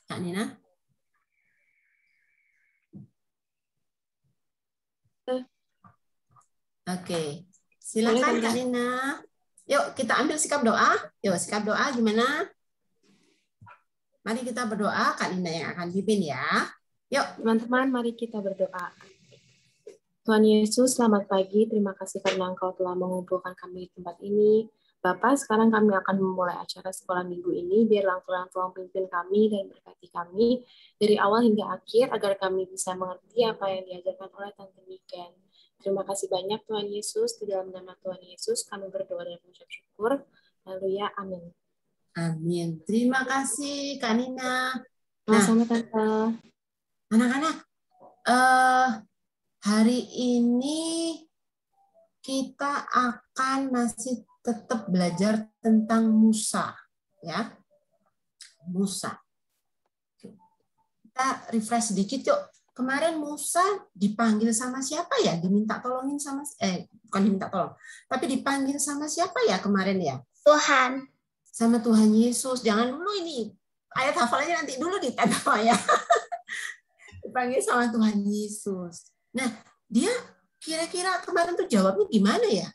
Kak Nina? Oke, silakan Kak Nina. Yuk kita ambil sikap doa. Yuk sikap doa gimana? Mari kita berdoa, Kak Nina yang akan pimpin ya. Yuk. Teman-teman, mari kita berdoa. Tuhan Yesus, selamat pagi. Terima kasih karena Engkau telah mengumpulkan kami di tempat ini. Bapak, sekarang kami akan memulai acara sekolah minggu ini. Biarlah Tuhan tolong pimpin kami dan berkati kami dari awal hingga akhir, agar kami bisa mengerti apa yang diajarkan oleh Tante Niken. Terima kasih banyak Tuhan Yesus. Di dalam nama Tuhan Yesus, kami berdoa dan mengucap syukur. Haleluya, amin. Amin. Terima kasih Kak Nina. Sama-sama, Tante. Anak-anak, hari ini kita akan masih tetap belajar tentang Musa, ya. Musa. Kita refresh sedikit yuk. Kemarin Musa dipanggil sama siapa ya? Diminta tolongin sama bukan diminta tolong, tapi dipanggil sama siapa ya kemarin ya? Tuhan. Sama Tuhan Yesus. Jangan dulu ini ayat hafalannya nanti dulu di ya. Dipanggil sama Tuhan Yesus. Nah, dia kira-kira kemarin tuh jawabnya gimana ya?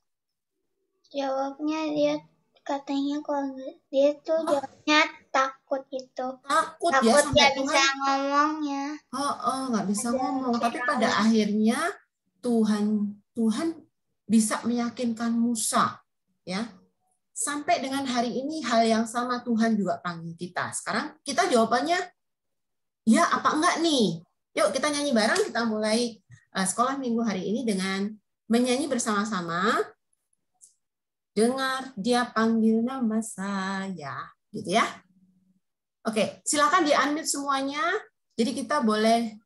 Jawabnya dia katanya kalau dia tuh jawabnya takut gitu. Takut ya sampai nggak Tuhan bisa ngomongnya. nggak bisa ngomong. Tapi pada akhirnya Tuhan bisa meyakinkan Musa, ya. Sampai dengan hari ini hal yang sama Tuhan juga panggil kita. Sekarang kita jawabannya ya apa enggak nih? Yuk kita nyanyi bareng. Kita mulai sekolah minggu hari ini dengan menyanyi bersama-sama. Dengar dia panggil nama saya, gitu ya. Oke, silakan di-unmute semuanya. Jadi kita boleh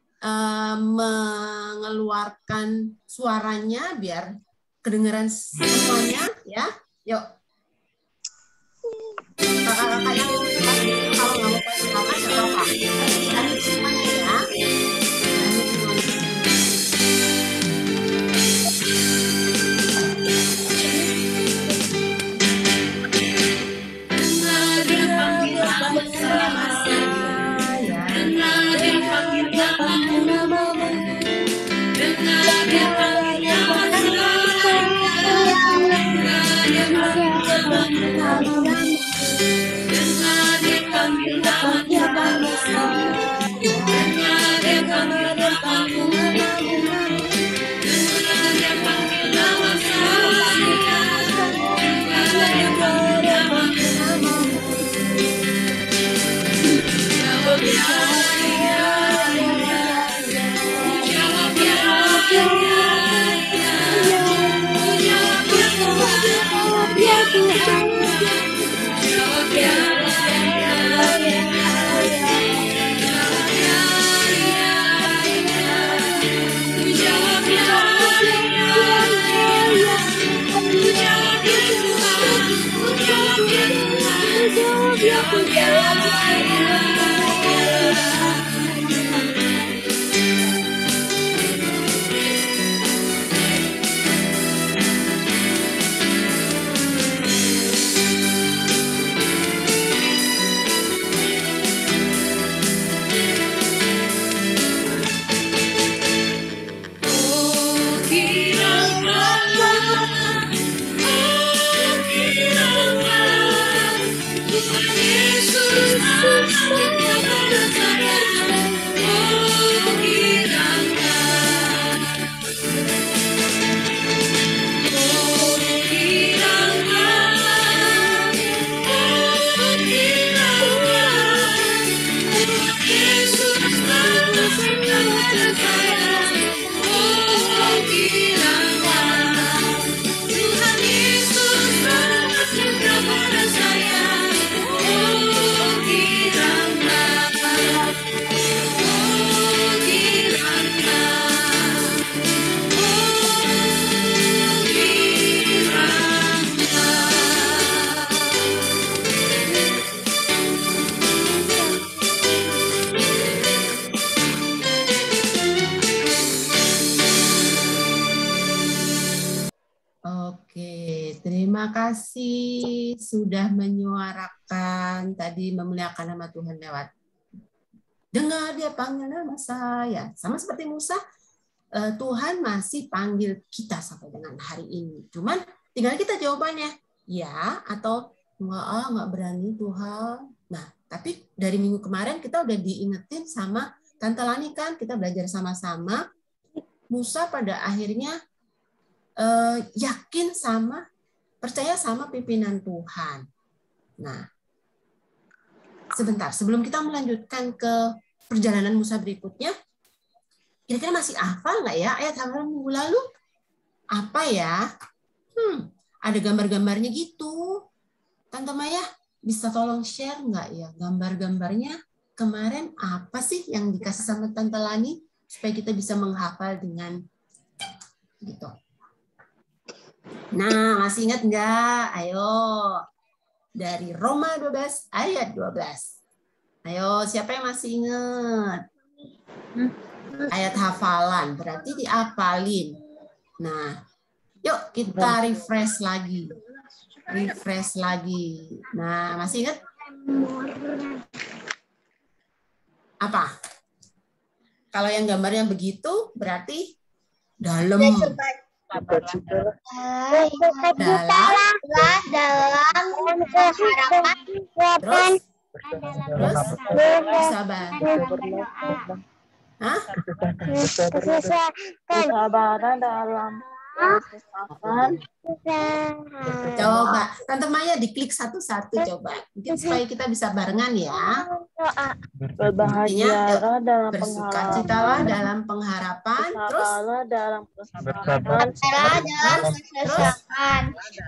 mengeluarkan suaranya biar kedengaran semuanya, ya. Yuk. Kakak-kakak yang kalau nggak mau pakai kakak nggak apa-apa. Di-unmute semuanya ya. Terima kasih sudah menyuarakan tadi memuliakan nama Tuhan lewat Dengar dia panggil nama saya. Sama seperti Musa, Tuhan masih panggil kita sampai dengan hari ini. Cuman tinggal kita jawabannya, ya atau enggak berani Tuhan. Nah, tapi dari minggu kemarin kita udah diingetin sama Tante Lani kan, kita belajar sama-sama. Musa pada akhirnya yakin percaya sama pimpinan Tuhan. Nah, sebentar, sebelum kita melanjutkan ke perjalanan Musa berikutnya, kira-kira masih hafal nggak ya ayat hafalan minggu lalu? Apa ya? Ada gambar-gambarnya gitu. Tante Maya, bisa tolong share nggak ya gambar-gambarnya? Kemarin apa sih yang dikasih sama Tante Lani supaya kita bisa menghafal dengan gitu. Nah, masih ingat nggak? Ayo. Dari Roma 12 ayat 12. Ayo, siapa yang masih ingat? Ayat hafalan, berarti diapalin. Nah, yuk kita refresh lagi. Nah, masih ingat? Apa? Kalau yang gambarnya begitu, berarti dalam harapan. Terus sabar. Hah? Kesabaran dalam kesabaran. Coba, Tante Maya diklik satu-satu coba. Mungkin supaya kita bisa barengan ya. Berbahagialah dalam bersukacitalah dalam pengharapan. Terus dalam kesabaran.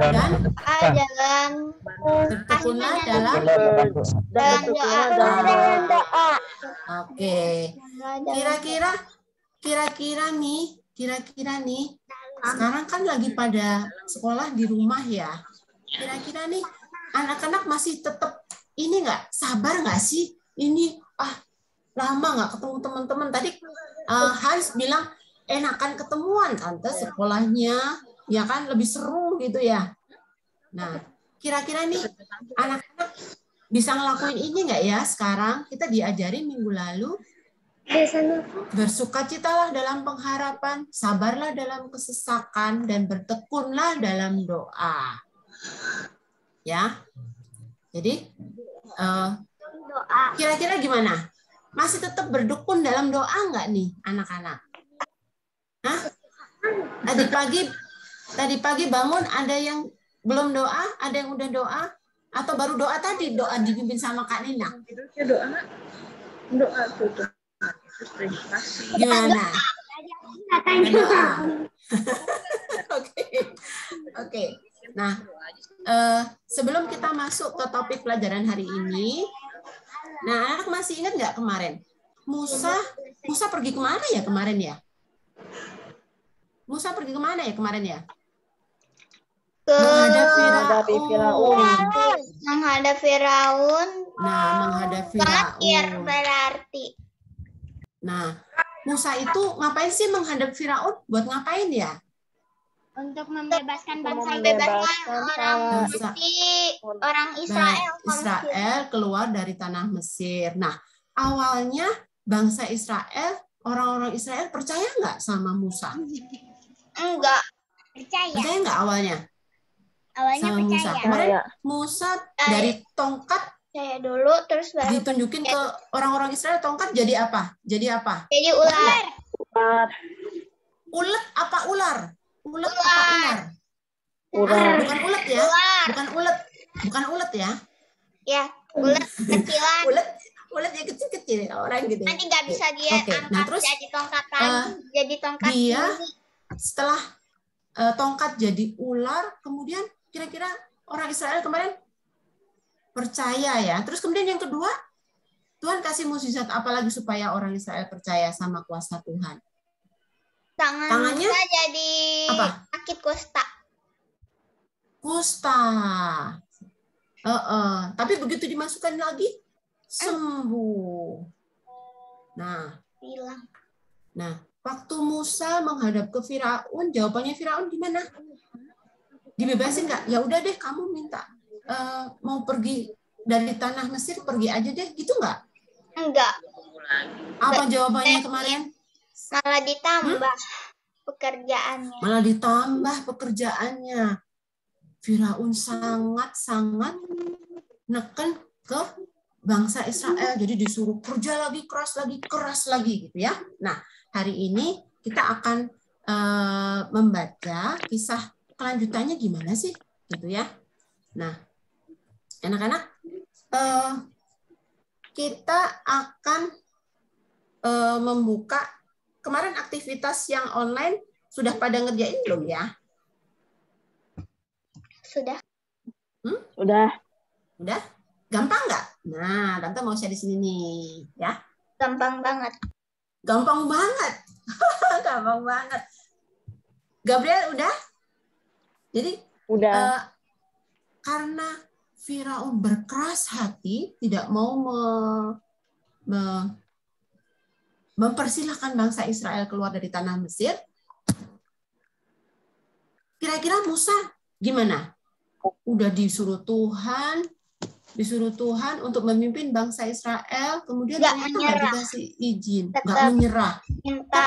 Dan bertekunlah dalam doa. Oke. Kira-kira nih sekarang kan lagi pada sekolah di rumah ya. Kira-kira nih anak-anak masih tetap ini nggak sabar nggak sih? Ini lama nggak ketemu teman-teman. Tadi Hans bilang enakan ketemuan tante sekolahnya, ya kan lebih seru gitu ya. Nah, kira-kira nih anak-anak bisa ngelakuin ini nggak ya sekarang? Kita diajarin minggu lalu. Bersukacitalah dalam pengharapan, sabarlah dalam kesesakan, dan bertekunlah dalam doa. Ya, jadi kira-kira gimana? Masih tetap bertekun dalam doa nggak nih anak-anak? Hah? Tadi pagi bangun ada yang belum doa, ada yang udah doa, atau baru doa tadi doa dipimpin sama Kak Nina? Doa tuh. Gimana? Oke. Nah, sebelum kita masuk ke topik pelajaran hari ini, nah anak masih ingat nggak kemarin? Musa pergi kemana ya kemarin ya? Musa pergi kemana ya kemarin ya? Menghadap Firaun. Nah, menghadap Firaun. Berarti. Nah, Musa itu ngapain sih menghadap Firaun? Buat ngapain ya? Untuk membebaskan bangsa orang Israel keluar dari tanah Mesir. Nah, awalnya bangsa Israel, orang-orang Israel percaya nggak sama Musa? Enggak. Percaya nggak awalnya? Awalnya sama percaya. Musa. Kemarin Musa dari tongkat saya dulu terus baru ditunjukin ke orang-orang Israel, tongkat jadi apa? Jadi apa? Jadi ular. Ulet apa ular? Ulet Ular. apa ular? Ular. Bukan ulet ya? Ular. Bukan ulet ya? Ya, ular kecilan. Ulet yang kecil-kecil orang gitu. Nanti nggak bisa dia Oke. angkat Nah, terus jadi tongkat lagi. Jadi tongkat dia tinggi. setelah tongkat jadi ular, kemudian kira-kira orang Israel kemarin percaya ya. Terus kemudian yang kedua, Tuhan kasih mukjizat apa lagi supaya orang Israel percaya sama kuasa Tuhan? Tangannya Musa jadi apa? sakit kusta. Kusta. Tapi begitu dimasukkan lagi sembuh. Nah, waktu Musa menghadap ke Firaun, jawabannya Firaun gimana? Dibebasin nggak? Ya udah deh, kamu minta mau pergi dari tanah Mesir, pergi aja deh, gitu nggak? Enggak. Apa jawabannya kemarin? Malah ditambah pekerjaannya. Malah ditambah pekerjaannya. Firaun sangat-sangat neken ke bangsa Israel. Jadi disuruh kerja lagi, keras lagi gitu ya. Nah, hari ini kita akan membaca kisah kelanjutannya gimana sih gitu ya. Nah, anak-anak, kita akan membuka kemarin aktivitas yang online sudah pada ngerjain belum ya? Sudah. Udah. Udah? Gampang nggak? Nah, Tante mau share di sini nih, ya. Gampang banget. Gampang banget. Gampang banget. Gabriel udah? Jadi Udah. Karena Firaun berkeras hati, tidak mau mempersilahkan bangsa Israel keluar dari tanah Mesir. Kira-kira Musa gimana? Udah disuruh Tuhan untuk memimpin bangsa Israel, kemudian ternyata nggak dikasih izin, nggak menyerah. Minta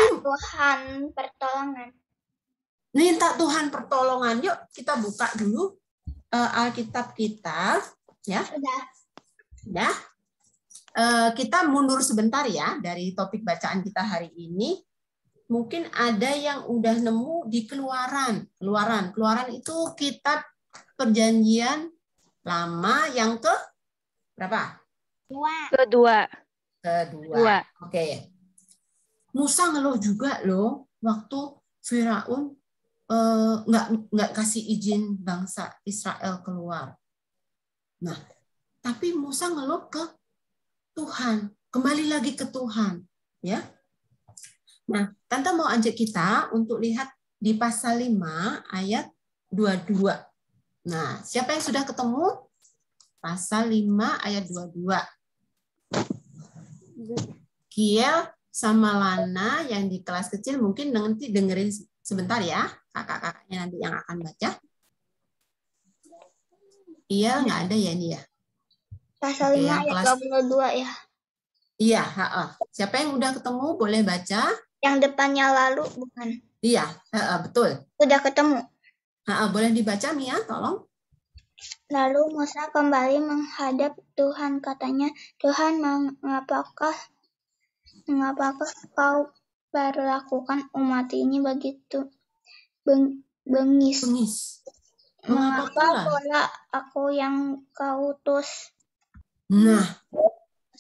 Tuhan pertolongan. Yuk kita buka dulu Alkitab kita, ya. Sudah. Kita mundur sebentar ya dari topik bacaan kita hari ini. Mungkin ada yang udah nemu di Keluaran. Keluaran itu kitab Perjanjian Lama yang ke berapa? Kedua. Oke. Musa ngeluh juga loh waktu Firaun nggak kasih izin bangsa Israel keluar. Nah, tapi Musa ngeluh ke Tuhan, kembali lagi ke Tuhan, ya. Nah, Tante mau ajak kita untuk lihat di pasal 5 ayat 22. Nah, siapa yang sudah ketemu? Pasal 5 ayat 22. Kiel sama Lana yang di kelas kecil mungkin nanti dengerin sebentar ya. Kakak-kakaknya nanti yang akan baca. Iya, nggak ada ya ini ya. Pasal 5 ayat 22 ya. Iya, siapa yang udah ketemu boleh baca. Yang depannya lalu bukan? Iya, betul. Udah ketemu. Boleh dibaca Mia, tolong. Lalu Musa kembali menghadap Tuhan, katanya, Tuhan, mengapakah kau perlakukan umat ini begitu bengis? Mengapa pula aku yang kau utus? Nah,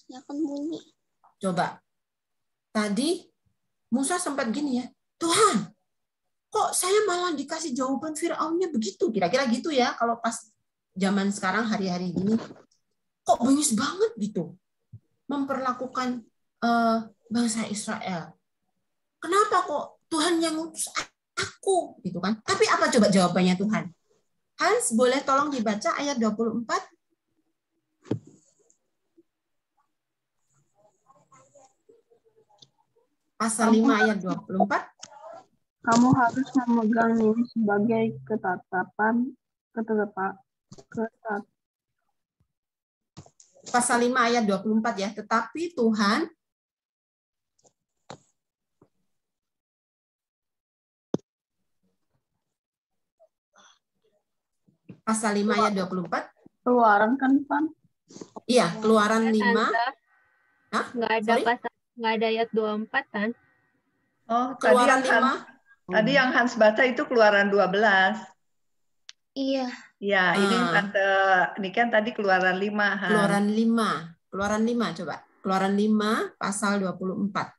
Kan bunyi. Coba. Tadi Musa sempat gini ya, Tuhan, kok saya malah dikasih jawaban Firaunnya begitu? Kira-kira gitu ya, kalau pas zaman sekarang hari-hari gini, kok bengis banget gitu memperlakukan bangsa Israel. Kenapa kok Tuhan yang ngutus aku? Gitu kan? Tapi apa coba jawabannya Tuhan? Hans, boleh tolong dibaca ayat 24? Pasal 5 ayat 24. Kamu harus memegang ini sebagai Pasal 5 ayat 24 ya. Tetapi Tuhan Pasal 5 ayat 24. Keluaran kan, Pan? Iya, Keluaran 5. Hah? Nggak ada ayat 24 kan? Oh, Keluaran 5. Tadi yang Hans baca itu Keluaran 12. Iya. Ya, ini Tante Niken tadi Keluaran 5. Hans. Keluaran 5 coba. Keluaran 5 pasal 24.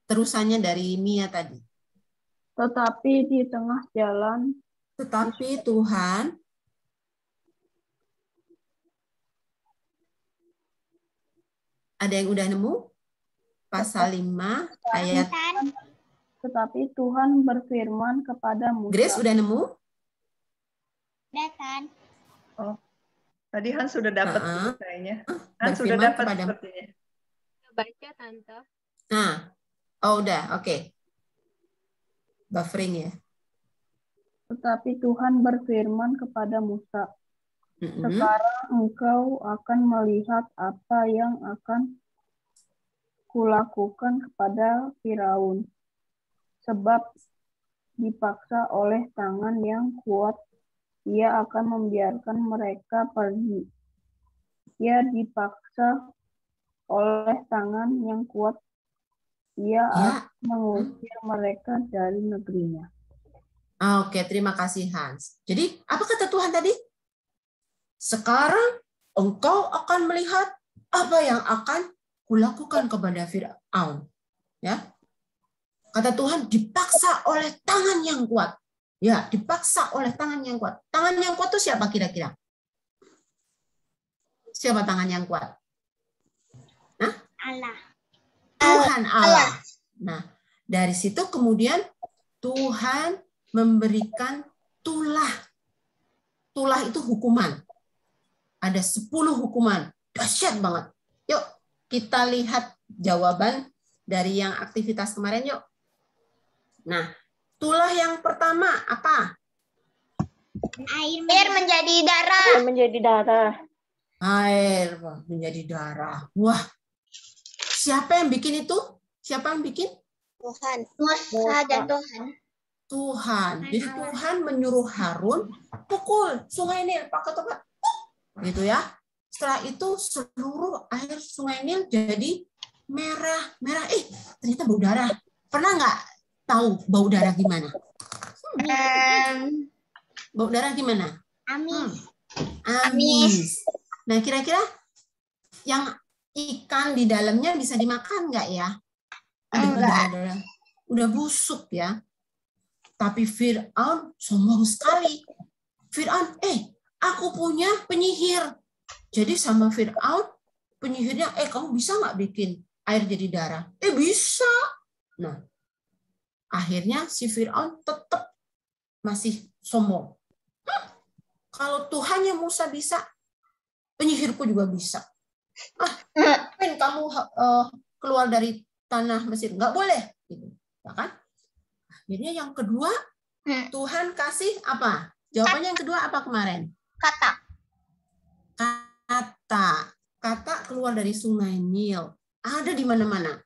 Terusannya dari Mia tadi. Tetapi di tengah jalan. Tetapi Tuhan ada yang udah nemu? Pasal 5 ayat. Tetapi Tuhan berfirman kepada Musa. Grace udah nemu? Udah kan? Oh, tadi Hans sudah dapat kayaknya. Hans sudah dapat sepertinya. Baca Tante. Nah, udah, oke. Buffering ya. Tetapi Tuhan berfirman kepada Musa. Sekarang engkau akan melihat apa yang akan kulakukan kepada Firaun. Sebab dipaksa oleh tangan yang kuat, ia akan membiarkan mereka pergi. Ia dipaksa oleh tangan yang kuat, ia akan mengusir mereka dari negerinya. Oke, terima kasih Hans. Jadi, apa kata Tuhan tadi? Sekarang engkau akan melihat apa yang akan kulakukan kepada Firaun. Ya. Kata Tuhan, dipaksa oleh tangan yang kuat. Ya, dipaksa oleh tangan yang kuat. Tangan yang kuat itu siapa kira-kira? Siapa tangan yang kuat? Hah? Allah. Tuhan Allah. Nah, dari situ kemudian Tuhan memberikan tulah. Tulah itu hukuman. Ada 10 hukuman. Dahsyat banget. Yuk, kita lihat jawaban dari yang aktivitas kemarin yuk. Nah, tulah yang pertama apa? Air menjadi darah. Air menjadi darah. Air menjadi darah. Wah, siapa yang bikin itu? Siapa yang bikin? Tuhan. Musa dan Tuhan. Tuhan. Jadi Tuhan menyuruh Harun pukul sungai Nil pakai tongkat. Gitu ya. Setelah itu seluruh air sungai Nil jadi merah. Ternyata bau darah. Pernah nggak tahu bau darah gimana? Bau darah gimana? Amis. Amis. Nah, kira-kira yang ikan di dalamnya bisa dimakan nggak ya? Udah busuk ya. Tapi Fir'aun sombong sekali. Fir'aun, aku punya penyihir. Jadi sama Fir'aun, penyihirnya, kamu bisa nggak bikin air jadi darah? Bisa. Nah, akhirnya si Fir'aun tetap masih sombong. Kalau Tuhannya Musa bisa, penyihirku juga bisa. Ngapain kamu keluar dari tanah Mesir? Nggak boleh. Gitu. Ya kan? Akhirnya yang kedua, Tuhan kasih apa? Jawabannya yang kedua apa kemarin? Kata. Kata keluar dari sungai Nil. Ada di mana-mana.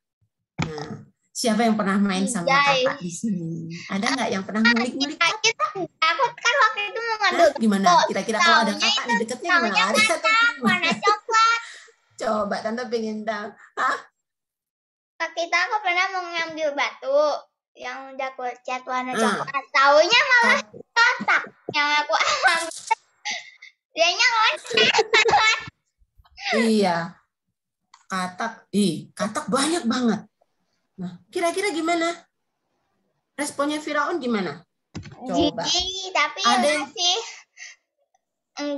Nah, siapa yang pernah main sama kata di sini? Ada nggak yang pernah ngulik-ngulik? Aku kan waktu itu mau ngaduk. Gimana? Kira-kira kalau ada kata di dekatnya gimana? Ada atau warna coklat. Coba Tante pengen tahu. Hah? Waktu itu aku pernah mau ngambil batu yang udah aku cat warna coklat. Taunya malah kotak yang aku ambil. Dianya kotak. Iya. Katak banyak banget. Nah, kira-kira gimana? Responnya Firaun gimana? Coba. Jijik, tapi ada masih.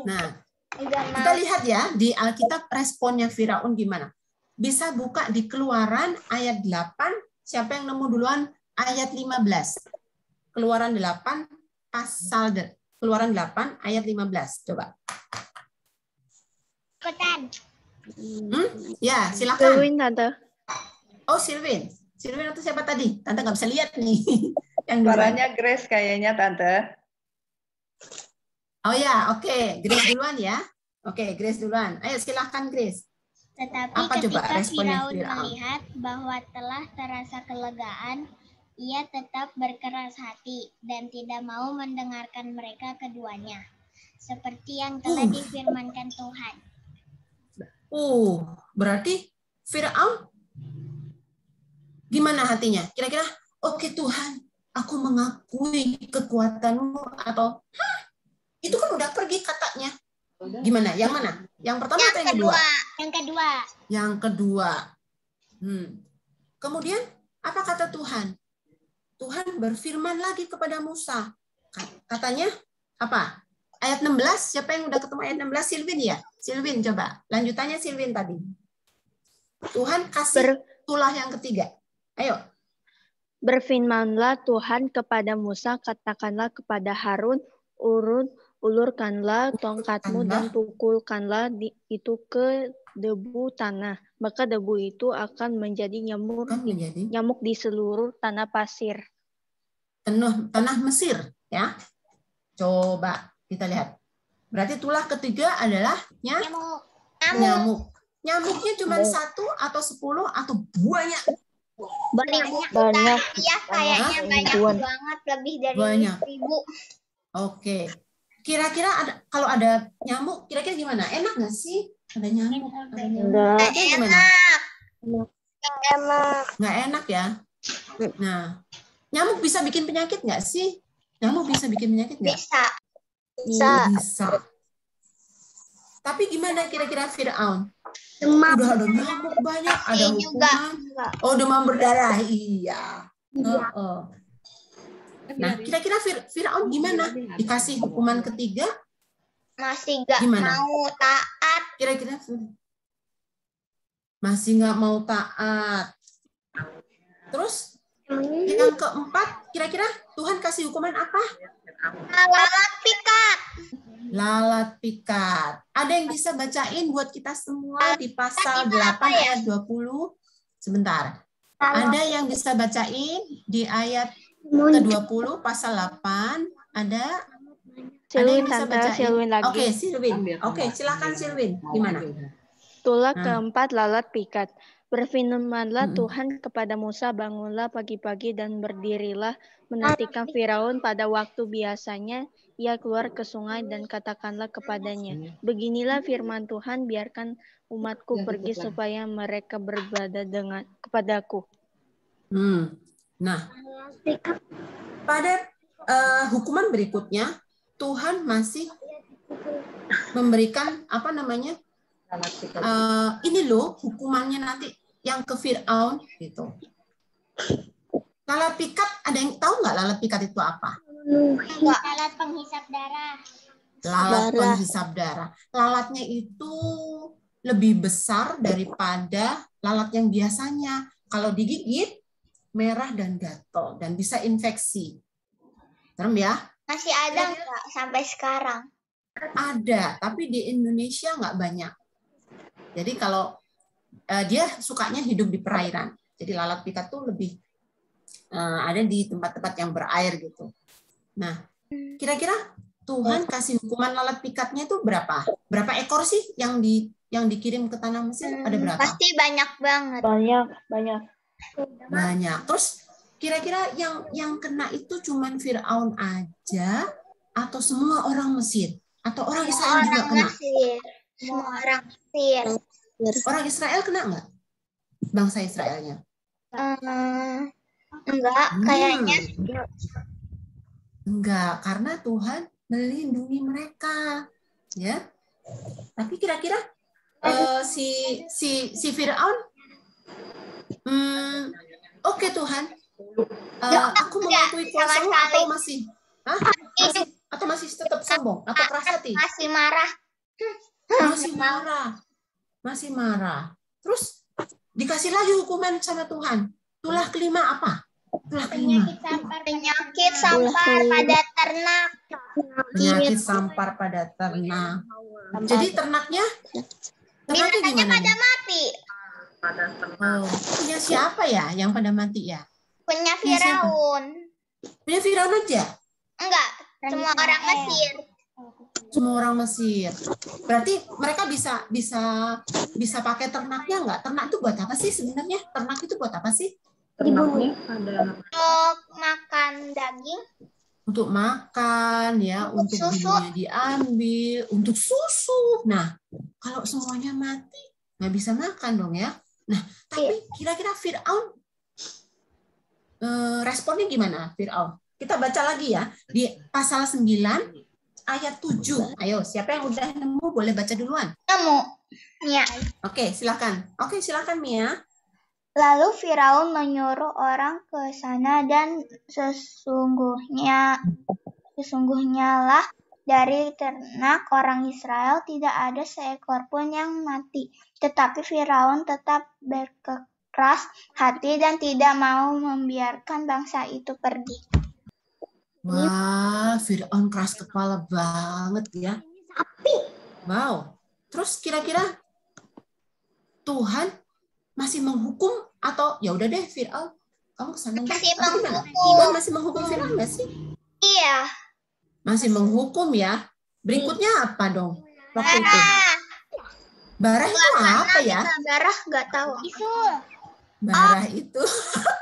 Nah, kita lihat ya di Alkitab responnya Firaun gimana. Bisa buka di Keluaran ayat 8. Siapa yang nemu duluan ayat 15? Keluaran 8 pasal Keluaran 8 ayat 15. Coba. Ikutan. Ya, silakan. Silvin, Tante. Oh, Silvin. Silvin atau siapa tadi? Tante nggak bisa lihat nih. Yang Suaranya Grace kayaknya, Tante. Oh ya, oke. Grace duluan ya. Oke, Grace duluan. Ayo silakan Grace. Tetapi Apa coba ketika responnya Firaun Firaun? melihat bahwa telah terasa kelegaan, ia tetap berkeras hati dan tidak mau mendengarkan mereka keduanya, seperti yang telah difirmankan Tuhan. Berarti Firaun gimana hatinya? Kira-kira, oke Tuhan, aku mengakui kekuatanmu atau itu kan udah pergi katanya. Gimana? Yang mana? Yang pertama atau yang kedua? Yang kedua. Kemudian apa kata Tuhan? Tuhan berfirman lagi kepada Musa. Katanya apa? Ayat 16, siapa yang udah ketemu ayat 16? Silvin ya? Silvin coba. Lanjutannya Silvin tadi. Tuhan kasih tulah yang ketiga. Ayo. Berfirmanlah Tuhan kepada Musa, katakanlah kepada Harun, ulurkanlah tongkatmu dan pukulkanlah itu ke debu tanah. Maka debu itu akan menjadi nyamuk di seluruh tanah pasir. Tanah Mesir, ya. Coba kita lihat. Berarti tulah ketiga adalah nyamuk. Nyamuknya cuma 1 atau 10 atau banyak? Banyak. Ya, kayaknya banyak banget, lebih dari 1000. Oke. Kira-kira kalau ada nyamuk, kira-kira gimana? Enak nggak sih? Ada nyamuk? Enggak. Enak. Nggak enak ya? Nah, nyamuk bisa bikin penyakit nggak sih? Nyamuk bisa bikin penyakit nggak? Bisa. Tapi gimana kira-kira Fir'aun? Udah ada nyamuk banyak, ada hukuman. Oh, demam berdarah. Iya. Nah, kira-kira Fir'aun gimana? Dikasih hukuman ketiga? Masih nggak mau taat. Kira-kira masih nggak mau taat. Terus yang keempat, kira-kira Tuhan kasih hukuman apa? Lalat pikat. Lalat pikat. Ada yang bisa bacain buat kita semua di pasal 8 ayat 20? Sebentar. Ada yang bisa bacain di ayat ke-20 pasal 8? Ada? Silwin, Tante, Silwin lagi. Oke, Silwin. Oke, silakan Silwin. Gimana? Tulah keempat, lalat pikat. Berfirmanlah Tuhan kepada Musa, bangunlah pagi-pagi dan berdirilah menantikan Firaun pada waktu biasanya ia keluar ke sungai dan katakanlah kepadanya, beginilah firman Tuhan, biarkan umatku pergi supaya mereka beribadah kepadaku. Nah, pada hukuman berikutnya Tuhan masih memberikan apa namanya? Ini loh hukumannya nanti yang ke Fir'aun gitu. Lalat pikat, ada yang tahu nggak lalat pikat itu apa? Lalat penghisap darah. Lalat penghisap darah. Lalatnya itu lebih besar daripada lalat yang biasanya. Kalau digigit merah dan gatal dan bisa infeksi. Serem ya? Masih ada nggak sampai sekarang? Ada, tapi di Indonesia nggak banyak. Jadi kalau dia sukanya hidup di perairan. Jadi lalat pikat tuh lebih ada di tempat-tempat yang berair gitu. Nah, kira-kira Tuhan kasih hukuman lalat pikatnya itu berapa? Berapa ekor sih yang dikirim ke tanah Mesir? Ada berapa? Pasti banyak banget. Banyak. Terus kira-kira yang kena itu cuman Firaun aja atau semua orang Mesir? Atau orang Israel juga kena? Semua orang Mesir. Orang Israel kena nggak? Bangsa Israelnya? Enggak, kayaknya. Enggak, karena Tuhan melindungi mereka, ya. Tapi kira-kira si Firaun, oke Tuhan, aku mengakui kuasa-Mu atau masih tetap sombong atau keras hati? Masih marah. Masih marah. Terus dikasih lagi hukuman sama Tuhan. Tulah kelima apa? Tulah kelima. Penyakit sampar pada ternak. Penyakit sampar pada ternak. Jadi ternaknya gimana? Pada mati. Punya siapa ya yang pada mati ya? Punya Firaun. Punya Firaun aja? Enggak, semua orang Mesir. Semua orang Mesir. Berarti mereka bisa pakai ternaknya nggak? Ternak itu buat apa sih sebenarnya? Ternak itu buat apa sih? Ternaknya untuk makan daging. Untuk makan ya, untuk bulunya diambil, untuk susu. Nah, kalau semuanya mati nggak bisa makan dong ya. Nah, tapi kira-kira Fir'aun responnya gimana Fir'aun? Kita baca lagi ya di pasal 9 ayat 7. Ayo, siapa yang udah nemu boleh baca duluan. Nemu. Ya. Oke, silakan. Oke, silakan Mia. Lalu Firaun menyuruh orang ke sana dan sesungguhnya lah dari ternak orang Israel tidak ada seekor pun yang mati. Tetapi Firaun tetap berkeras hati dan tidak mau membiarkan bangsa itu pergi. Wah, Fir'aun keras kepala banget ya. Wow. Terus kira-kira Tuhan masih menghukum atau ya udah deh Fir'aun, kamu kesana masih menghukum. Tuhan masih menghukum Fir'aun nggak sih? Iya. Masih menghukum ya. Berikutnya apa dong? Waktu itu. Barah itu apa ya? Barah nggak tahu. Bisul. Barah itu.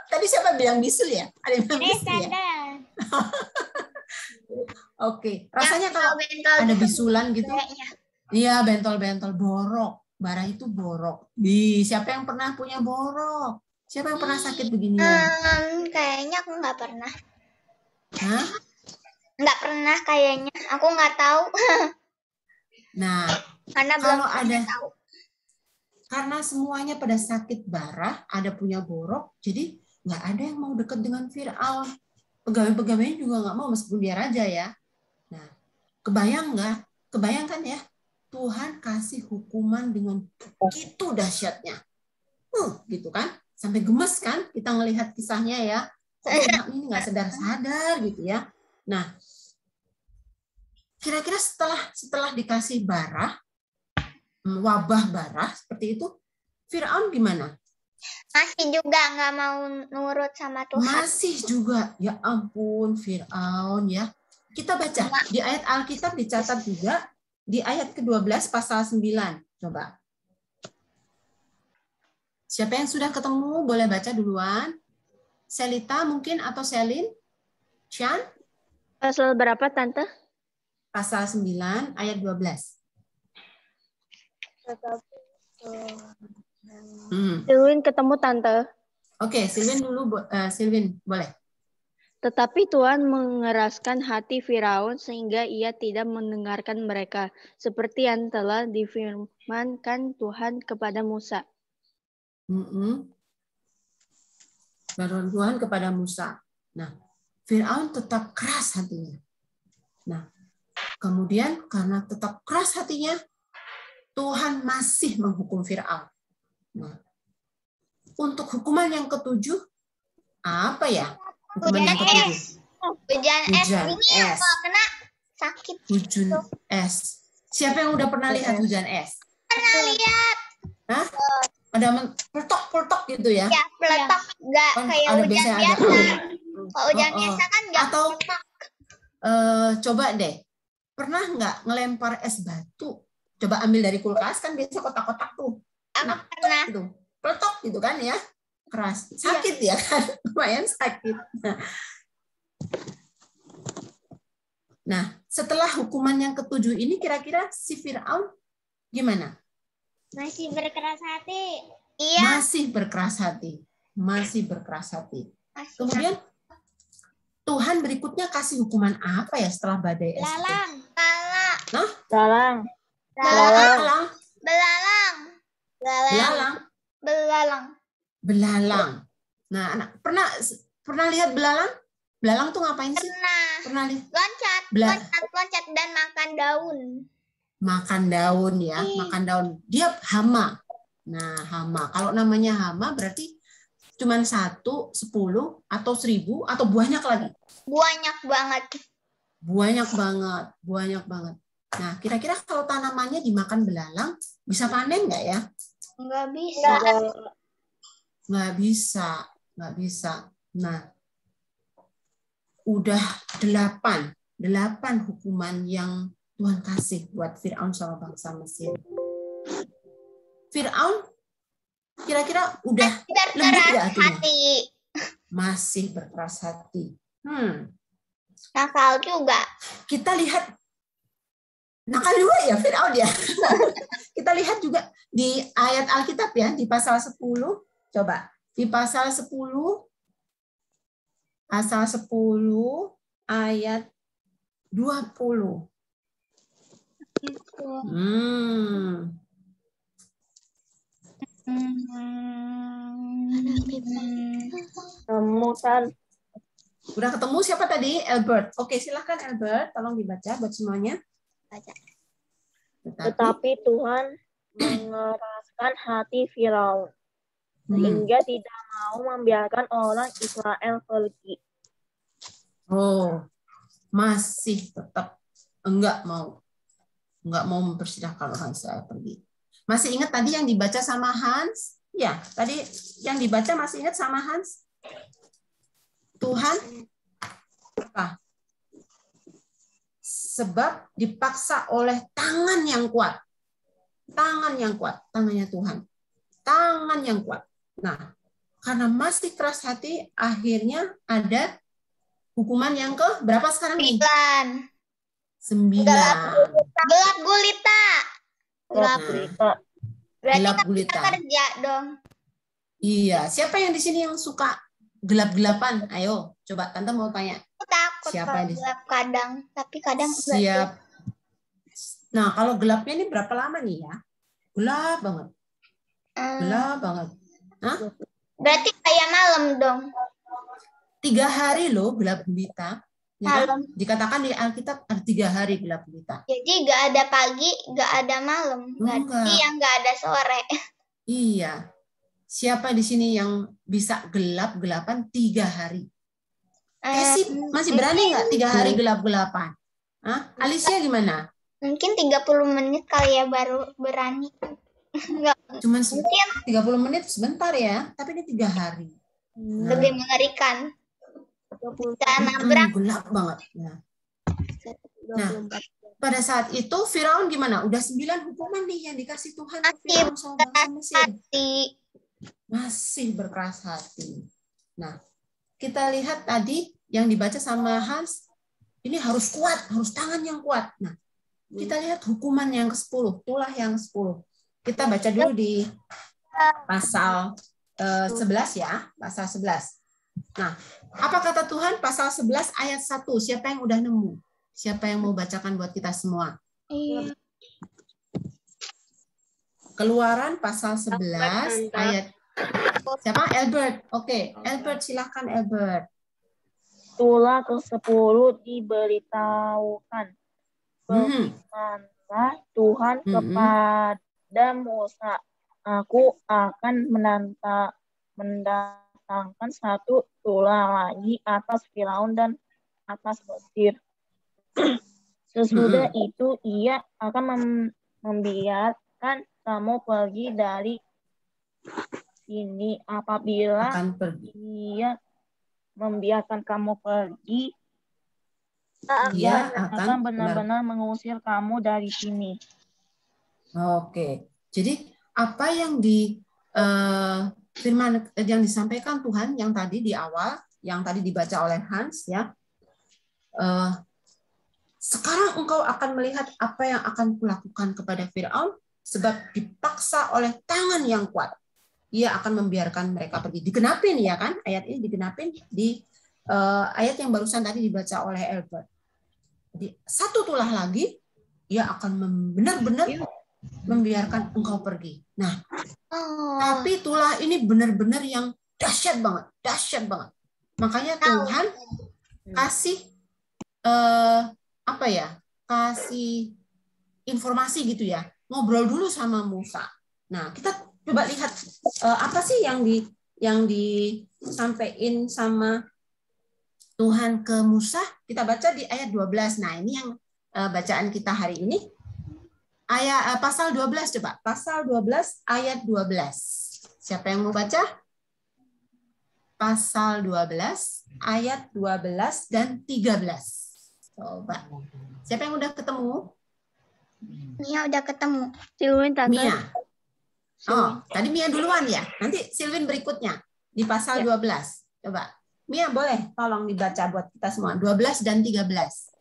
Tadi siapa bilang bisul ya? Ada yang bilang bisul ya? Oke. Rasanya kalau ada bisulan gitu. Iya, bentol-bentol, borok. Barah itu borok. Siapa yang pernah punya borok? Siapa yang pernah sakit begini? Kayaknya aku nggak pernah. Hah? Nggak pernah kayaknya. Aku nggak tahu. Nah, Karena kalau belum ada tahu. Karena semuanya pada sakit barah, ada punya borok, jadi nggak ada yang mau dekat dengan Fir'aun. Pegawai-pegawainya juga nggak mau meskipun dia raja ya. Nah, kebayangkan ya, Tuhan kasih hukuman dengan begitu dahsyatnya. Gitu kan? Sampai gemes kan kita ngelihat kisahnya ya. Kok anak ini nggak sadar-sadar gitu ya. Nah, kira-kira setelah dikasih barah, wabah barah seperti itu, Fir'aun gimana? Masih juga nggak mau nurut sama Tuhan. Masih juga, ya ampun Fir'aun ya. Kita baca di ayat Alkitab dicatat juga di ayat ke-12 pasal 9. Coba. Siapa yang sudah ketemu boleh baca duluan. Selita mungkin atau Selin? Shan? Pasal berapa, Tante? Pasal 9 ayat 12. Silwin ketemu, Tante. Oke, Silwin dulu. Silwin, boleh. Tetapi Tuhan mengeraskan hati Firaun sehingga ia tidak mendengarkan mereka, seperti yang telah difirmankan Tuhan kepada Musa. Firman Tuhan kepada Musa. Nah, Firaun tetap keras hatinya. Nah, kemudian karena tetap keras hatinya, Tuhan masih menghukum Firaun. Nah, untuk hukuman yang ketujuh, apa ya? Hukuman yang ketujuh. Hujan es. Kalau kena sakit. Hujan es. Siapa yang udah pernah lihat hujan es? Pernah lihat. Hah? Ada peletok-peletok gitu ya? Ya, peletok. Nggak Kan kayak ada hujan biasanya biasa. Kalau hujan Oh. biasa kan nggak Atau peletok. coba deh, pernah nggak ngelempar es batu? Coba ambil dari kulkas, kan biasa kotak-kotak tuh. Aku pernah. Gitu. Peletok gitu kan ya, keras, sakit ya kan, lumayan sakit. Nah, setelah hukuman yang ketujuh ini, kira-kira si Fir'aun gimana? Masih berkeras hati. Iya. Masih berkeras hati, masih berkeras hati. Masih. Kemudian Tuhan berikutnya kasih hukuman apa ya setelah badai es? Belalang. Nah, Belalang. belalang. Belalang. Belalang. Belalang. Belalang. Nah, anak pernah lihat belalang? Belalang tuh ngapain sih? Pernah lihat? Loncat, loncat dan makan daun. Makan daun ya, makan daun. Dia hama. Nah, hama. Kalau namanya hama berarti cuma 1, 10, atau 1000, atau banyak lagi? Banyak banget. Banyak banget, banyak banget. Nah, kira-kira kalau tanamannya dimakan belalang, bisa panen nggak ya? Nggak bisa. Nggak bisa. Nah, udah 8 hukuman yang Tuhan kasih buat Fir'aun sama bangsa Mesir. Fir'aun kira-kira udah lembut nggak hatinya? Masih berkeras hati. Nakal juga. Kita lihat nakal juga ya Fir'aun ya. Kita lihat juga di ayat Alkitab ya, di pasal 10. Coba, di pasal 10 ayat 20. Udah ketemu siapa tadi? Albert. Oke, silahkan Albert. Tolong dibaca buat semuanya. Tetapi Tuhan mengeraskan hati Firaun sehingga tidak mau membiarkan orang Israel pergi. Oh, masih tetap enggak mau mempersilahkan orang Israel pergi. Masih ingat tadi yang dibaca sama Hans? Ya, tadi yang dibaca masih ingat sama Hans? Tuhan apa? sebab dipaksa oleh tangan yang kuat. Tangan yang kuat, tangannya Tuhan. Tangan yang kuat. Nah, karena masih keras hati, akhirnya ada hukuman yang ke berapa sekarang nih? 9. Gelap gulita. Gelap Berarti gulita. Kerja dong. Iya, siapa yang di sini yang suka gelap-gelapan? Ayo, coba Tante mau tanya. Aku takut Siapa kalau di gelap kadang, tapi kadang enggak. Siap. Nah, kalau gelapnya ini berapa lama nih ya? Gelap banget. Gelap banget. Hah? Berarti kayak malam dong. 3 hari loh gelap gulita. Ya kan? Dikatakan di Alkitab ada 3 hari gelap gulita. Jadi nggak ada pagi, nggak ada malam, nggak ada siang, nggak ada sore. Iya. Siapa di sini yang bisa gelap-gelapan 3 hari? Casey masih berani nggak 3 hari gelap-gelapan? Hah? Alicia gimana? Mungkin 30 menit kali ya baru berani. Cuman 30 menit sebentar ya, tapi ini 3 hari. Lebih mengerikan. Gelap banget. Nah, pada saat itu Firaun gimana? Udah 9 hukuman nih yang dikasih Tuhan ke Firaun sama bangsa Mesir. Masih berkeras hati. Nah, kita lihat tadi yang dibaca sama Hans, ini harus kuat, harus tangan yang kuat. Nah, kita lihat hukuman yang ke-10, tulah yang 10. Kita baca dulu di pasal 11 ya, pasal 11. Nah, apa kata Tuhan pasal 11 ayat 1? Siapa yang udah nemu? Siapa yang mau bacakan buat kita semua? Keluaran pasal 11 ayat siapa? Albert. Oke, Albert silahkan Albert. Tulah ke-10 diberitahukan. Berfirmanlah Tuhan kepada Musa, aku akan mendatangkan satu tulah lagi atas Firaun dan atas Mesir. Sesudah itu ia akan membiarkan kamu pergi dari sini. Apabila ia membiarkan kamu pergi, ia akan benar-benar mengusir kamu dari sini. Oke, jadi apa yang firman yang disampaikan Tuhan yang tadi di awal, yang tadi dibaca oleh Hans ya. Sekarang engkau akan melihat apa yang akan kulakukan kepada Firaun, sebab dipaksa oleh tangan yang kuat. Ia akan membiarkan mereka pergi. Digenapin ya kan? Ayat ini digenapin di ayat yang barusan tadi dibaca oleh Albert. Jadi satu tulah lagi, ia akan benar-benar membiarkan engkau pergi. Nah, tapi tulah ini benar-benar yang dahsyat banget, dahsyat banget. Makanya Tuhan kasih kasih informasi gitu ya, ngobrol dulu sama Musa. Nah, kita coba lihat apa sih yang disampaikan sama Tuhan ke Musa. Kita baca di ayat 12. Nah, ini yang bacaan kita hari ini. Ayat pasal 12 coba. Pasal 12 ayat 12. Siapa yang mau baca? Pasal 12 ayat 12 dan 13. Coba. Siapa yang udah ketemu? Mia udah ketemu. Silwin, Tante. Mia. Oh, tadi Mia duluan ya. Nanti Silwin berikutnya di pasal 12. Coba. Mia boleh tolong dibaca buat kita semua. 12 dan 13.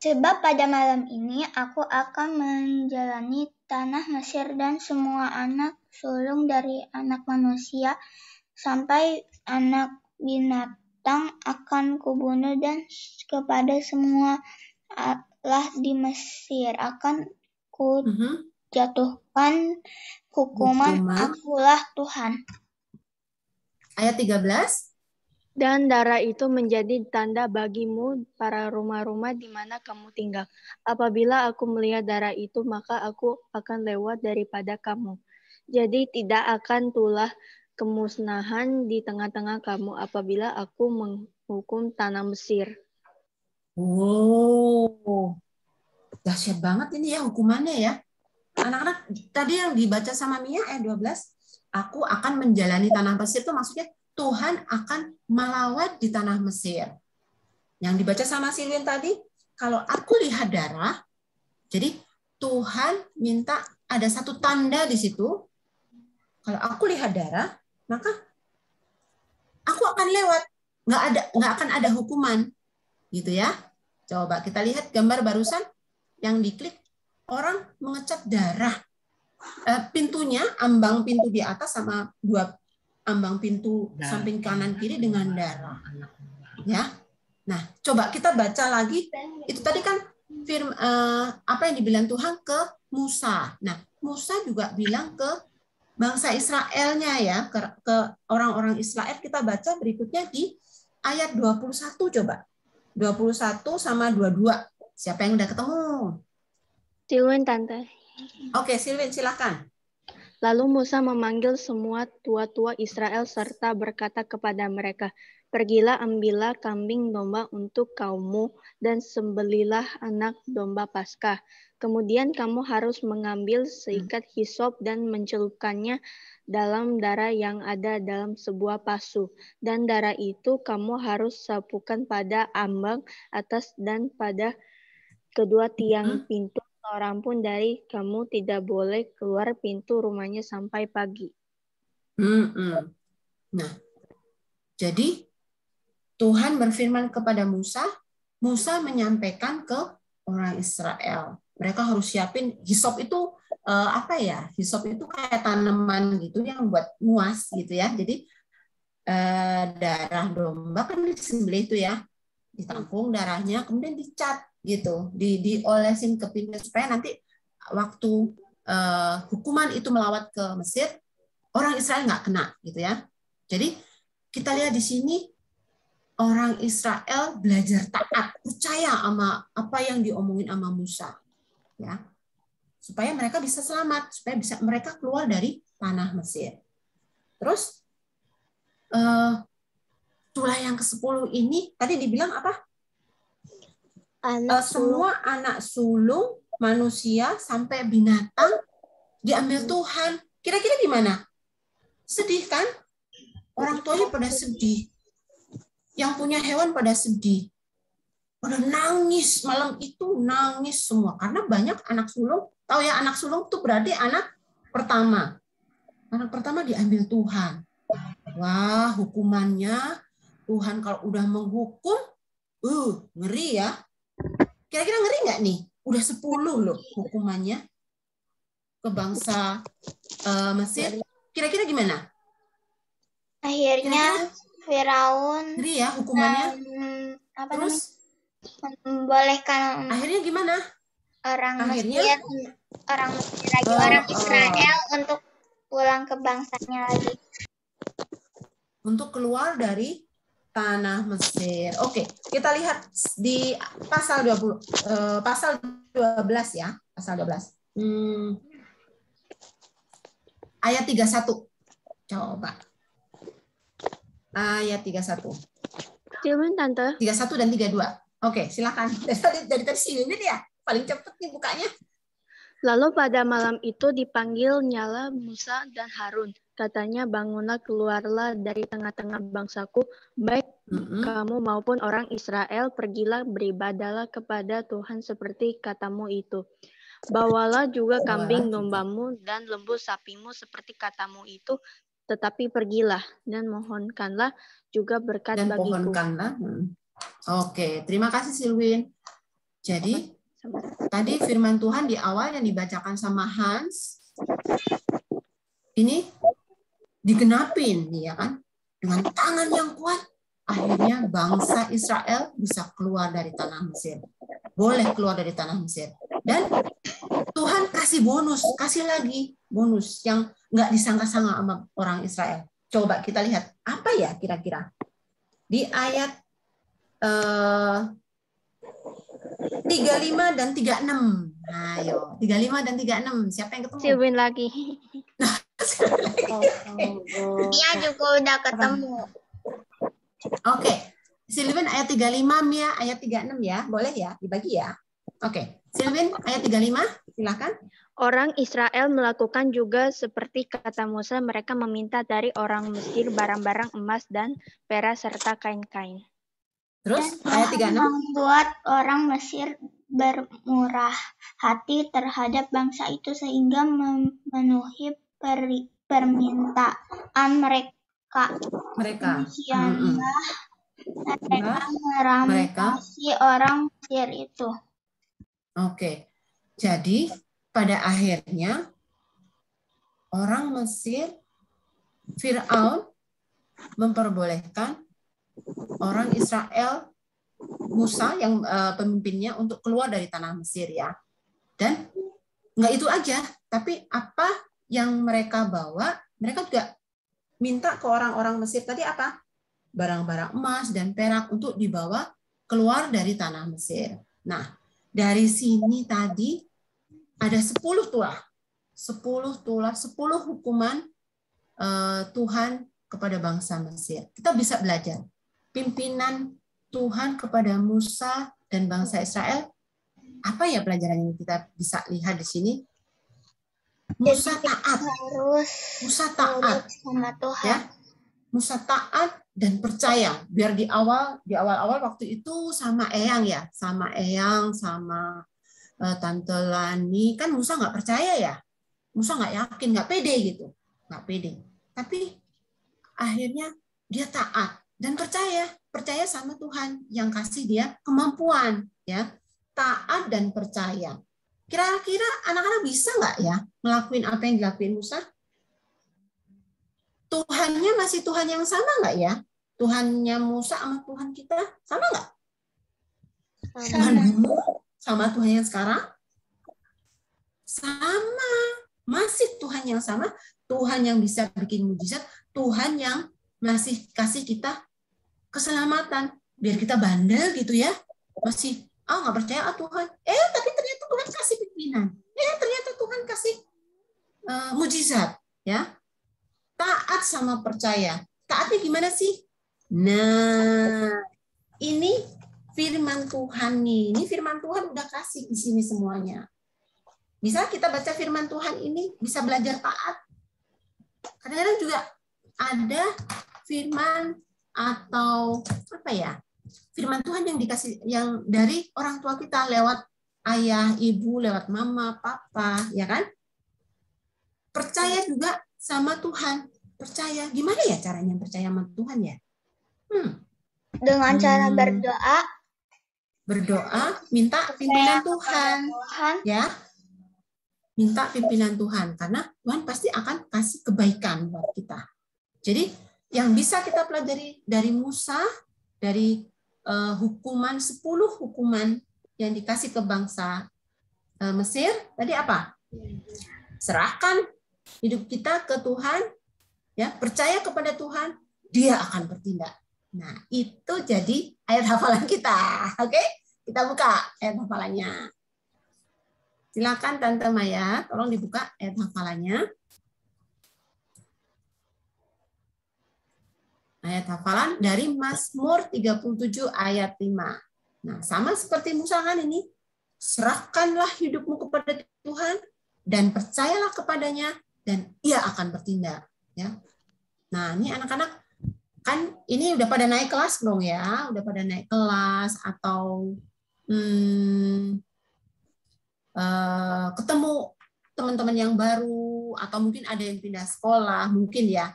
Sebab pada malam ini aku akan menjalani tanah Mesir dan semua anak sulung dari anak manusia sampai anak binatang akan kubunuh, dan kepada semua Allah di Mesir akan kujatuhkan hukuman. Akulah Tuhan. Ayat 13. Dan darah itu menjadi tanda bagimu para rumah-rumah di mana kamu tinggal. Apabila aku melihat darah itu, maka aku akan lewat daripada kamu. Jadi tidak akan tulah kemusnahan di tengah-tengah kamu apabila aku menghukum tanah Mesir. Wow, dahsyat banget ini ya hukumannya ya. Anak-anak, tadi yang dibaca sama Mia ayat 12, aku akan menjalani tanah Mesir itu maksudnya Tuhan akan melawat di tanah Mesir. Yang dibaca sama Silwin tadi, kalau aku lihat darah, jadi Tuhan minta ada satu tanda di situ. Kalau aku lihat darah, maka aku akan lewat. Nggak akan ada hukuman. Gitu ya. Coba kita lihat gambar barusan yang diklik. Orang mengecat darah. Pintunya, ambang pintu di atas sama dua ambang pintu samping kanan kiri dengan darah. Ya. Nah, coba kita baca lagi. Itu tadi kan apa yang dibilang Tuhan ke Musa. Nah, Musa juga bilang ke bangsa Israelnya ya, ke orang-orang Israel. Kita baca berikutnya di ayat 21 coba. 21 sama 22. Siapa yang udah ketemu? Silwin, Tante. Oke, Silwin silakan. Lalu Musa memanggil semua tua-tua Israel serta berkata kepada mereka, "Pergilah, ambillah kambing domba untuk kaummu dan sembelilah anak domba Paskah. Kemudian kamu harus mengambil seikat hisop dan mencelupkannya dalam darah yang ada dalam sebuah pasu. Dan darah itu kamu harus sapukan pada ambang atas dan pada kedua tiang pintu. Seorang pun dari kamu tidak boleh keluar pintu rumahnya sampai pagi." Nah, jadi Tuhan berfirman kepada Musa, Musa menyampaikan ke orang Israel. Mereka harus siapin hisop itu apa ya? Hisop itu kayak tanaman gitu yang buat muas gitu ya. Jadi darah domba kan disembelih itu ya, ditampung darahnya, kemudian dicat gitu, diolesin ke pintu supaya nanti waktu hukuman itu melawat ke Mesir, orang Israel nggak kena gitu ya. Jadi kita lihat di sini orang Israel belajar taat, percaya sama apa yang diomongin sama Musa, ya, supaya mereka bisa selamat, supaya bisa mereka keluar dari tanah Mesir. Terus tulah yang ke-10 ini tadi dibilang apa? Semua anak sulung manusia sampai binatang diambil Tuhan. Kira-kira gimana? Sedih kan? Orang tuanya pada sedih. Yang punya hewan pada sedih. Pada nangis. Malam itu nangis semua. Karena banyak anak sulung. Tahu ya, anak sulung itu berarti anak pertama. Anak pertama diambil Tuhan. Wah, hukumannya Tuhan kalau udah menghukum, ngeri ya. Kira-kira ngeri nggak nih? Udah 10 loh hukumannya ke bangsa Mesir. Kira-kira gimana? Akhirnya Firaun ngeri ya hukumannya. Terus membolehkan akhirnya gimana? Orang Mesir lagi orang Israel untuk pulang ke bangsanya lagi. Untuk keluar dari tanah Mesir. Oke, kita lihat di pasal 12 ya, pasal 12. Ayat 31. Coba. Ayat 31. Silwin, Tante. 31 dan 32. Oke, silakan. Dari tadi Silwin ya, paling cepat nih bukanya. Lalu pada malam itu dipanggil nyala Musa dan Harun. Katanya, "Bangunlah, keluarlah dari tengah-tengah bangsaku, baik kamu maupun orang Israel, pergilah beribadahlah kepada Tuhan seperti katamu itu. Bawalah juga kambing dombamu dan lembu sapimu seperti katamu itu, tetapi pergilah dan mohonkanlah juga berkat dan bagiku." Pohonkanlah. Oke, terima kasih Silwin. Jadi tadi firman Tuhan di awal yang dibacakan sama Hans ini digenapin, ya kan? Dengan tangan yang kuat, akhirnya bangsa Israel bisa keluar dari tanah Mesir. Boleh keluar dari tanah Mesir. Dan Tuhan kasih bonus, kasih lagi bonus yang nggak disangka-sangka sama orang Israel. Coba kita lihat, apa ya kira-kira? Di ayat 35 dan 36. Ayo, 35 dan 36. Siapa yang ketemu? Silwin lagi. Dia juga udah ketemu. Oke. Silwin ayat 35, Mia ayat 36 ya. Boleh ya? Dibagi ya. Oke. Silwin ayat 35, silakan. Orang Israel melakukan juga seperti kata Musa, mereka meminta dari orang Mesir barang-barang emas dan perak serta kain-kain. Terus Dan ayat Tuhan 36. membuat orang Mesir bermurah hati terhadap bangsa itu sehingga memenuhi permintaan mereka. Demikianlah mereka merampasi orang Mesir itu. Oke. Jadi pada akhirnya orang Mesir, Fir'aun memperbolehkan orang Israel, Musa yang pemimpinnya untuk keluar dari tanah Mesir ya. Dan nggak itu aja, tapi apa yang mereka bawa, mereka juga minta ke orang-orang Mesir tadi apa? Barang-barang emas dan perak untuk dibawa keluar dari tanah Mesir. Nah, dari sini tadi ada 10 tulah. 10 hukuman Tuhan kepada bangsa Mesir. Kita bisa belajar. Pimpinan Tuhan kepada Musa dan bangsa Israel, apa ya pelajaran yang kita bisa lihat di sini? Musa taat. Musa taat sama Tuhan. Ya. Musa taat dan percaya. Biar di awal-awal waktu itu sama Eyang ya, sama Tante Lani, kan Musa nggak percaya ya. Musa nggak yakin, nggak pede gitu. Nggak pede. Tapi akhirnya dia taat dan percaya sama Tuhan yang kasih dia kemampuan ya, taat dan percaya. Kira-kira anak-anak bisa nggak ya ngelakuin apa yang dilakuin Musa? Tuhannya masih Tuhan yang sama nggak ya? Tuhannya Musa sama Tuhan kita sama nggak? Tuhan dulu sama Tuhan yang sekarang? Sama. Masih Tuhan yang sama. Tuhan yang bisa bikin mujizat. Tuhan yang masih kasih kita keselamatan. Biar kita bandel gitu ya. Masih, nggak percaya Tuhan. Tapi ternyata Tuhan kasih pimpinan. Ternyata Tuhan kasih mujizat. Ya. Taat sama percaya. Taatnya gimana sih? Nah, ini firman Tuhan nih. Ini firman Tuhan udah kasih di sini semuanya. Bisa kita baca firman Tuhan ini, bisa belajar taat. Kadang-kadang juga ada firman atau apa ya? Firman Tuhan yang dikasih yang dari orang tua kita lewat ayah, ibu, lewat mama, papa, ya kan? Percaya juga sama Tuhan. Percaya. Gimana ya caranya percaya sama Tuhan ya? Dengan cara berdoa. Berdoa, minta pimpinan Tuhan. Ya. Minta pimpinan Tuhan. Karena Tuhan pasti akan kasih kebaikan buat kita. Jadi, yang bisa kita pelajari dari Musa, dari hukuman, 10 hukuman yang dikasih ke bangsa Mesir, tadi apa? Serahkan hidup kita ke Tuhan, ya, percaya kepada Tuhan, dia akan bertindak. Nah, itu jadi ayat hafalan kita. Oke? Kita buka ayat hafalannya. Silakan Tante Maya, tolong dibuka ayat hafalannya. Ayat hafalan dari Mazmur 37 ayat 5. Nah, sama seperti Musa kan ini. Serahkanlah hidupmu kepada Tuhan dan percayalah kepadanya dan ia akan bertindak. Ya. Nah, ini anak-anak kan ini udah pada naik kelas dong ya, udah pada naik kelas atau ketemu teman-teman yang baru atau mungkin ada yang pindah sekolah mungkin ya,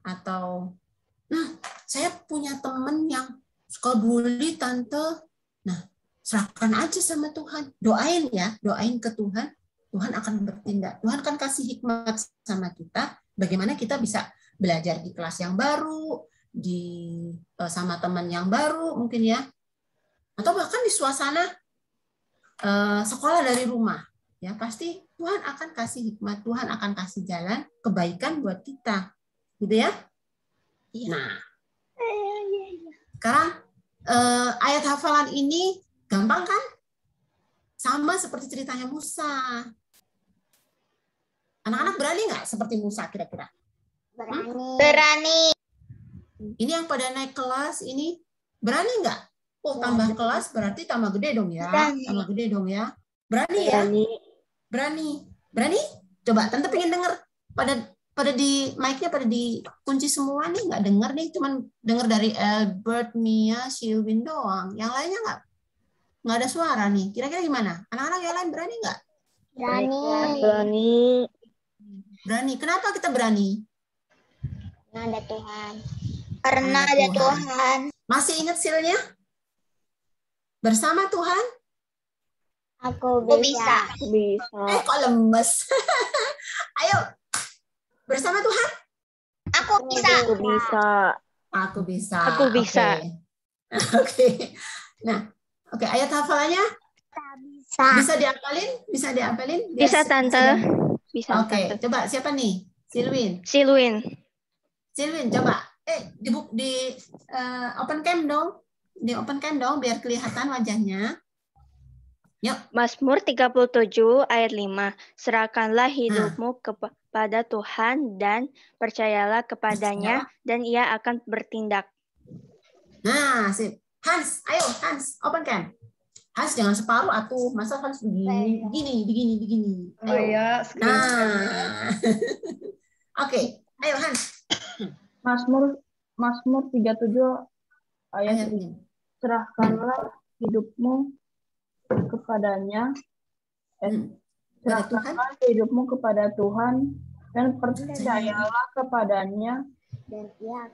atau saya punya teman yang suka bully tante. Nah, serahkan aja sama Tuhan, doain ya, doain ke Tuhan, Tuhan akan bertindak. Tuhan kan kasih hikmat sama kita, bagaimana kita bisa belajar di kelas yang baru, sama teman yang baru mungkin ya, atau bahkan di suasana sekolah dari rumah ya, pasti Tuhan akan kasih hikmat, Tuhan akan kasih jalan kebaikan buat kita gitu ya. Nah, sekarang ayat hafalan ini gampang kan, sama seperti ceritanya Musa. Anak-anak berani nggak seperti Musa kira-kira? Berani. Ini yang pada naik kelas ini berani nggak? Tambah kelas berarti tambah gede dong ya. Tambah gede dong ya. Berani ya? Berani. Coba tante pengen denger pada di mic-nya pada dikunci semua nih, nggak dengar nih, cuman dengar dari Albert, Mia, Sylwin doang. Yang lainnya nggak ada suara nih. Kira-kira gimana? Anak-anak yang lain berani nggak? Berani. Berani. Berani. Kenapa kita berani? Karena ada Tuhan. Karena ada Tuhan. Masih ingat silnya? Bersama Tuhan? Aku bisa. Bisa. Kok lemes? Ayo. Bersama Tuhan? Aku bisa. Aku bisa. Aku bisa. Aku bisa. Oke. Nah, oke, ayat hafalannya Bisa. bisa diapalin? Bisa diapalin? Bisa, Tante. Bisa, Oke, Tante. coba siapa nih? Sylwin. Silwin. Sylwin, coba. Di open cam dong. Di open cam dong biar kelihatan wajahnya. Yuk. Mazmur 37 ayat 5. Serahkanlah hidupmu kepada Tuhan dan percayalah kepadanya dan ia akan bertindak. Nah, sip. Hans, ayo Hans, open cam. Hans jangan separuh atuh, masa Hans begini. Oh ya, nah. Oke, ayo Hans. Mazmur 37 ayat 5. Serahkanlah hidupmu kepadanya, serahkanlah hidupmu kepada Tuhan dan percayalah kepadanya dan ia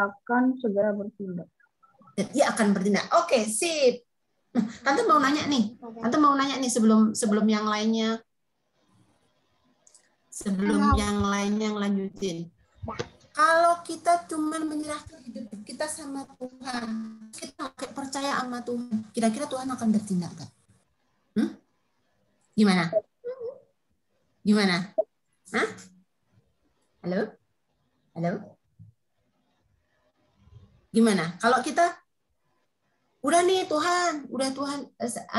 akan segera bertindak. Dan ia akan bertindak. Oke, sip. Nah, Tante mau nanya nih. Sebelum yang lainnya. Sebelum yang lainnya lanjutin. Kalau kita cuma menyerahkan hidup kita sama Tuhan, kita percaya sama Tuhan, kira-kira Tuhan akan bertindak kan? Gimana? Hah? Halo? Gimana? Kalau kita udah nih Tuhan,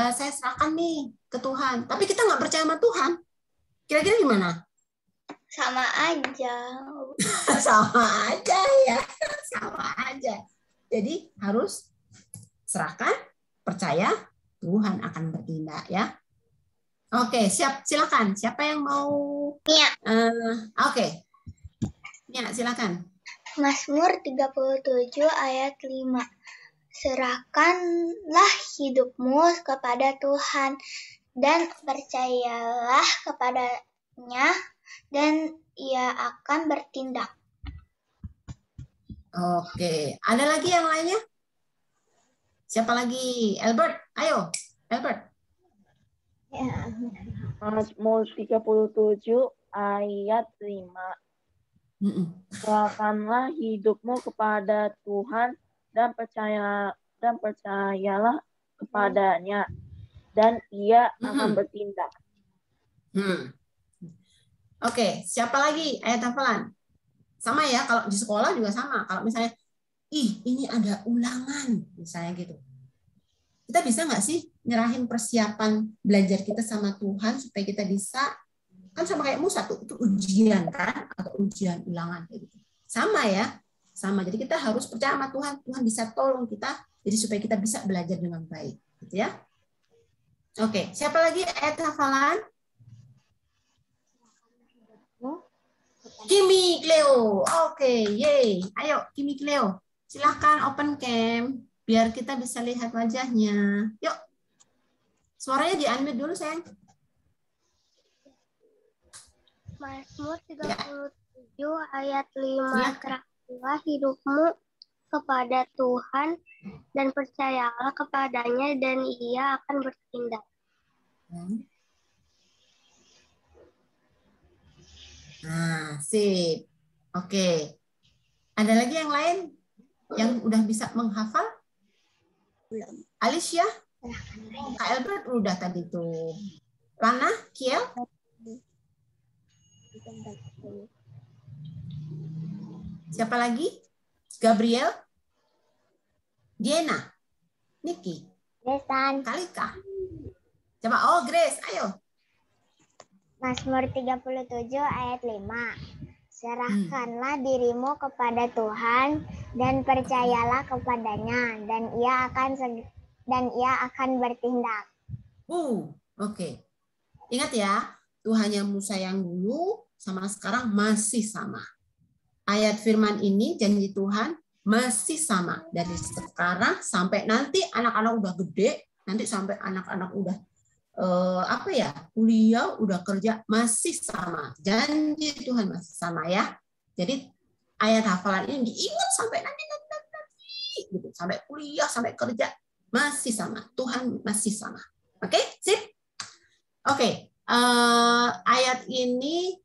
saya serahkan nih ke Tuhan, tapi kita nggak percaya sama Tuhan, kira-kira gimana? Sama aja. Sama aja. Jadi harus serahkan, percaya, Tuhan akan bertindak ya. Oke, silakan. Siapa yang mau? Mia. Oke. Mia, silakan. Mazmur 37 ayat 5. Serahkanlah hidupmu kepada Tuhan dan percayalah kepadanya dan ia akan bertindak. Oke, ada lagi yang lainnya? Siapa lagi? Albert, ayo, Albert. Mazmur 37 ayat 5. Serahkanlah hidupmu kepada Tuhan dan percayalah kepadanya dan ia akan bertindak. Oke, siapa lagi ayat hafalan? Sama ya, kalau di sekolah juga sama. Kalau misalnya, ini ada ulangan, misalnya gitu. Kita bisa nggak sih nyerahin persiapan belajar kita sama Tuhan supaya kita bisa, kan sama kayak Musa tuh, itu ujian kan, atau ujian ulangan kayak gitu. Sama ya, sama. Jadi kita harus percaya sama Tuhan, Tuhan bisa tolong kita, jadi supaya kita bisa belajar dengan baik, gitu ya. Oke, siapa lagi ayat hafalan? Kimi Cleo. Oke, yay. Ayo Kimi Cleo. Silahkan open cam biar kita bisa lihat wajahnya. Yuk. Suaranya di-unmute dulu, sayang. Mazmur 37 ayat 5. Serahkanlah hidupmu kepada Tuhan dan percayalah kepadanya dan ia akan bertindak. Nah, sip. Oke. Ada lagi yang lain yang udah bisa menghafal? Belum. Alicia? Kak Albert udah tadi tuh. Lana? Kiel? Siapa lagi? Gabriel? Diana? Niki? Desan. Kalika? Coba, Grace, ayo. Mazmur 37 ayat 5. Serahkanlah dirimu kepada Tuhan dan percayalah kepadanya dan ia akan bertindak. Oke. Ingat ya, Tuhan yang Musa yang dulu sama sekarang masih sama. Ayat firman ini, janji Tuhan masih sama. Dari sekarang sampai nanti anak-anak udah gede, nanti sampai anak-anak udah kuliah, udah kerja, masih sama. Janji Tuhan masih sama ya. Jadi ayat hafalan ini diingat sampai nanti gitu, sampai kuliah, sampai kerja masih sama. Tuhan masih sama. Oke, sip. Oke, ayat ini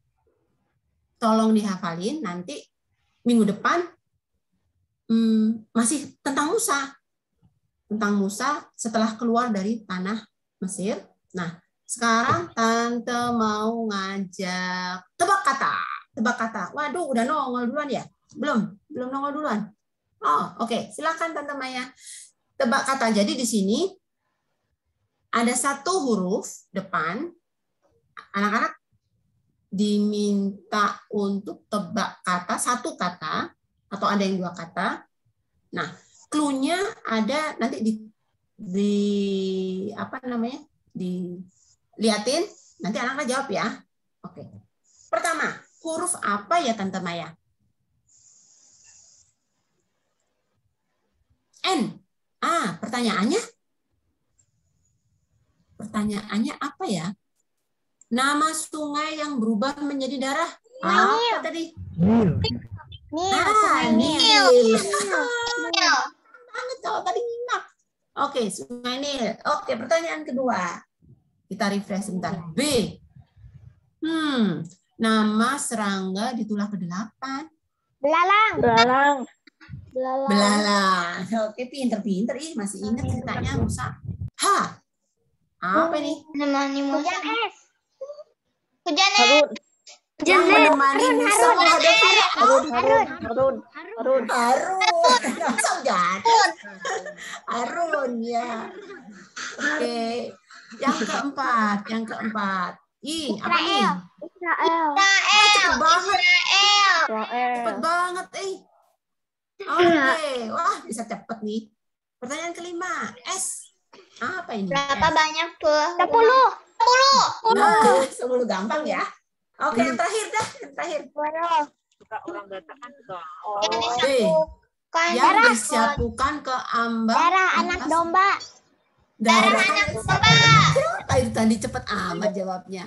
tolong dihafalin, nanti minggu depan masih tentang Musa. Tentang Musa setelah keluar dari tanah Mesir. Nah, sekarang Tante mau ngajak tebak kata. Tebak kata. Waduh, udah nongol duluan ya? Belum nongol duluan. Oh, oke. Silakan Tante Maya. Tebak kata. Jadi di sini ada satu huruf depan. Anak-anak diminta untuk tebak kata, satu kata, atau ada yang dua kata. Nah, clue-nya ada nanti dilihatin, nanti anak-anak jawab ya. Oke. Pertama, huruf apa ya Tante Maya? N. Pertanyaannya apa ya? Nama sungai yang berubah menjadi darah. Apa tadi? Nil. Banget kalau tadi nyimak. Oke, Sungai Nil. Oke, pertanyaan kedua. Kita refresh sebentar. B. Nama serangga di tulah ke-8. Belalang. Oke, pinter-pinter. Masih ingat ceritanya Musa. H. Apa ini? Hujan es. Hujan es. Yang menemani Musa menghadapi Harun. Harun ya. Oke. Yang keempat. Apa nih? Israel. Cepet banget. Oke. Wah, bisa cepet nih. Pertanyaan kelima. S. Apa ini? Berapa banyak tuh? 10. Nah, 10 gampang ya. Oke, yang terakhir. Orang datakan Yang disiapkan ke ambang Darah anak domba. Darah anak domba. Itu tadi cepet amat jawabnya.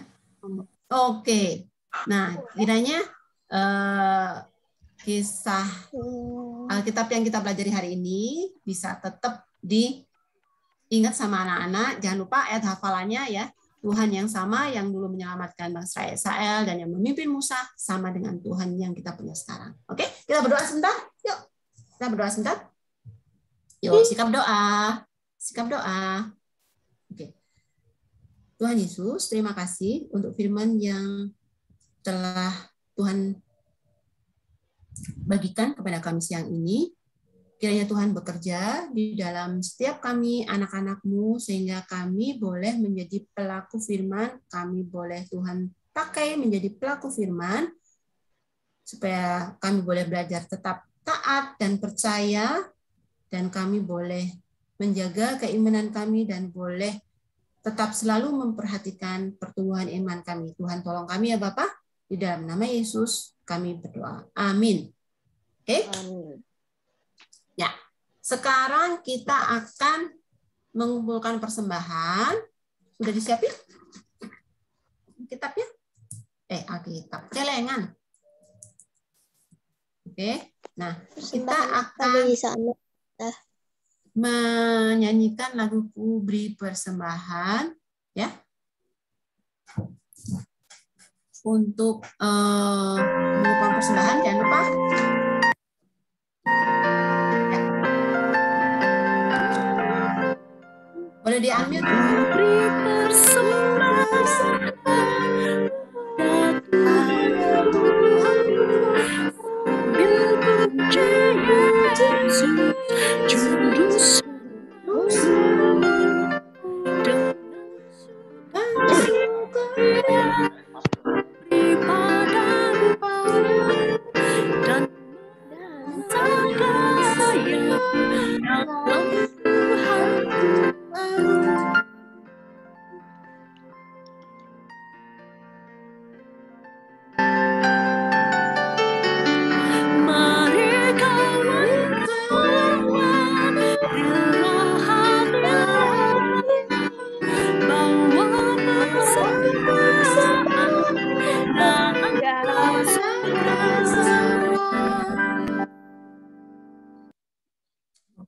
Oke. Nah, kiranya kisah Alkitab yang kita pelajari hari ini bisa tetap diingat sama anak-anak. Jangan lupa ayat hafalannya ya. Tuhan yang sama yang dulu menyelamatkan bangsa Israel dan yang memimpin Musa sama dengan Tuhan yang kita punya sekarang. Oke, kita berdoa sebentar. Yuk, kita berdoa sebentar. Yuk, sikap doa. Oke. Tuhan Yesus, terima kasih untuk firman yang telah Tuhan bagikan kepada kami siang ini. Kiranya Tuhan bekerja di dalam setiap kami anak-anak-Mu sehingga kami boleh menjadi pelaku firman, kami boleh Tuhan pakai menjadi pelaku firman supaya kami boleh belajar tetap taat dan percaya dan kami boleh menjaga keimanan kami dan boleh tetap selalu memperhatikan pertumbuhan iman kami. Tuhan tolong kami ya Bapak, di dalam nama Yesus kami berdoa. Amin. Oke? Amin. Ya, sekarang kita akan mengumpulkan persembahan. Sudah disiapin kitabnya? Alkitab, celengan. Oke, nah kita akan menyanyikan lagu Ku Beri Persembahan, ya. Untuk mengumpulkan persembahan, jangan lupa. Boleh di-unmute?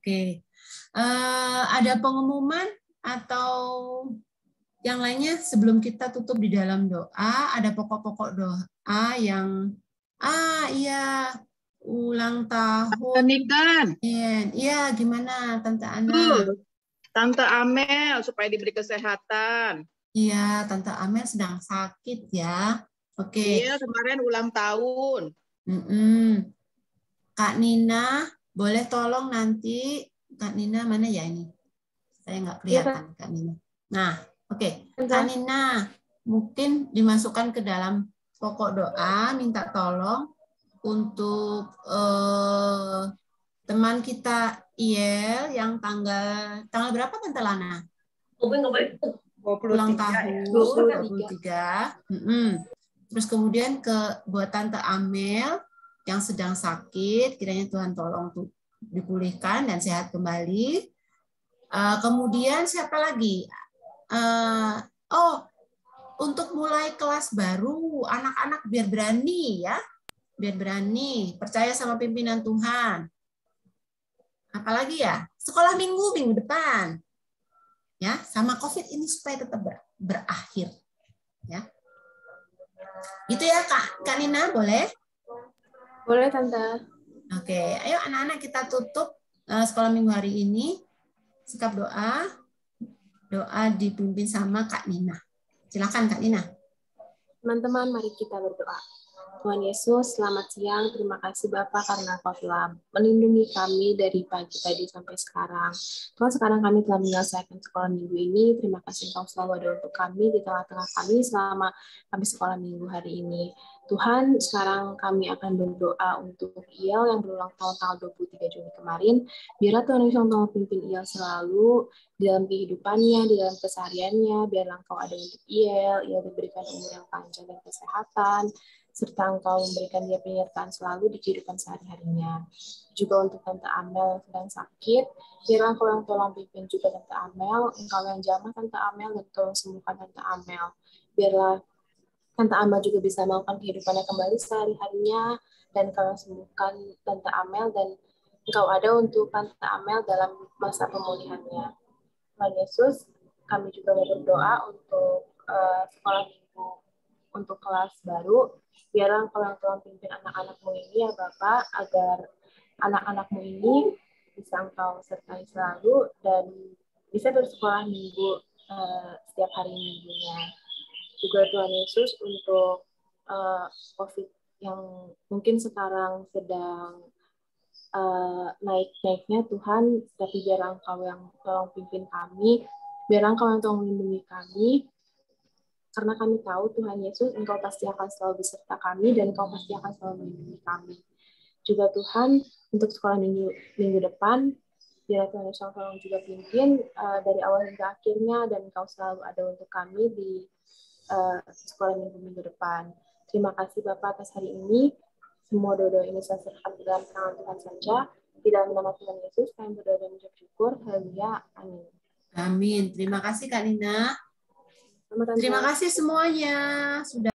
Oke. Ada pengumuman atau yang lainnya sebelum kita tutup di dalam doa? Ada pokok-pokok doa yang iya, ulang tahun. Pernikahan. Iya, gimana Tante Ana? Tante Amel supaya diberi kesehatan. Iya, Tante Amel sedang sakit ya. Oke. Iya, kemarin ulang tahun. Kak Nina, boleh tolong nanti Kak Nina mana ya ini? Saya nggak kelihatan Kak Nina. Nah, oke. Kak Nina, mungkin dimasukkan ke dalam pokok doa, minta tolong untuk teman kita Iel yang tanggal berapa Tante Lana? Ulang tahun 23. Terus kemudian buat Tante Amel yang sedang sakit, kiranya Tuhan tolong untuk dipulihkan dan sehat kembali. Kemudian siapa lagi? Untuk mulai kelas baru, anak-anak biar berani ya. Biar berani, percaya sama pimpinan Tuhan. Apalagi ya? Sekolah minggu depan. Ya, sama COVID ini supaya tetap berakhir. Ya. Gitu ya, Kak Nina, boleh? Boleh, Tante. Oke, ayo anak-anak kita tutup sekolah minggu hari ini. Sikap doa. Doa dipimpin sama Kak Nina. Silakan Kak Nina. Teman-teman, mari kita berdoa. Tuhan Yesus, selamat siang. Terima kasih Bapak karena Kau telah melindungi kami dari pagi tadi sampai sekarang. Tuhan, sekarang kami telah menyelesaikan sekolah minggu ini. Terima kasih Kau selalu ada untuk kami di tengah-tengah kami selama kami sekolah minggu hari ini. Tuhan, sekarang kami akan berdoa untuk Iel yang berulang tahun tanggal 23 Juni kemarin. Biarlah Tuhan Yesus tolong pimpin Iel selalu di dalam kehidupannya, di dalam kesehariannya. Biarlah Engkau ada untuk Iel diberikan umur yang panjang dan kesehatan, serta Engkau memberikan dia penyertaan selalu di kehidupan sehari-harinya. Juga untuk Tante Amel yang sedang sakit, biarlah Engkau yang tolong pimpin juga Tante Amel, Engkau yang jamah Tante Amel, dan tolong sembuhkan Tante Amel. Biarlah Tante Amel juga bisa melakukan kehidupannya kembali sehari-harinya, dan Engkau yang sembuhkan Tante Amel, dan Engkau ada untuk Tante Amel dalam masa pemulihannya. Tuhan Yesus, kami juga mau berdoa untuk sekolah minggu untuk kelas baru. Biarlah Engkau yang tolong pimpin anak-anak-Mu ini ya Bapak, agar anak-anak-Mu ini bisa Engkau sertai selalu dan bisa bersekolah minggu setiap hari minggunya. Juga Tuhan Yesus untuk COVID yang mungkin sekarang sedang naik-naiknya Tuhan, tapi biarlah Engkau yang tolong pimpin kami, biarlah Engkau yang tolong melindungi kami, karena kami tahu Tuhan Yesus, Engkau pasti akan selalu beserta kami dan Engkau pasti akan selalu melindungi kami. Juga Tuhan, untuk sekolah minggu depan, biarlah Tuhan Yesus tolong juga pimpin dari awal hingga akhirnya, dan Engkau selalu ada untuk kami di sekolah minggu depan. Terima kasih Bapak atas hari ini. Semua doa ini saya serahkan di dalam tangan Tuhan saja. Di dalam nama Tuhan Yesus, kami berdoa dan mengucap syukur. Haleluya. Amin. Amin. Terima kasih Kak Nina. Terima kasih semuanya sudah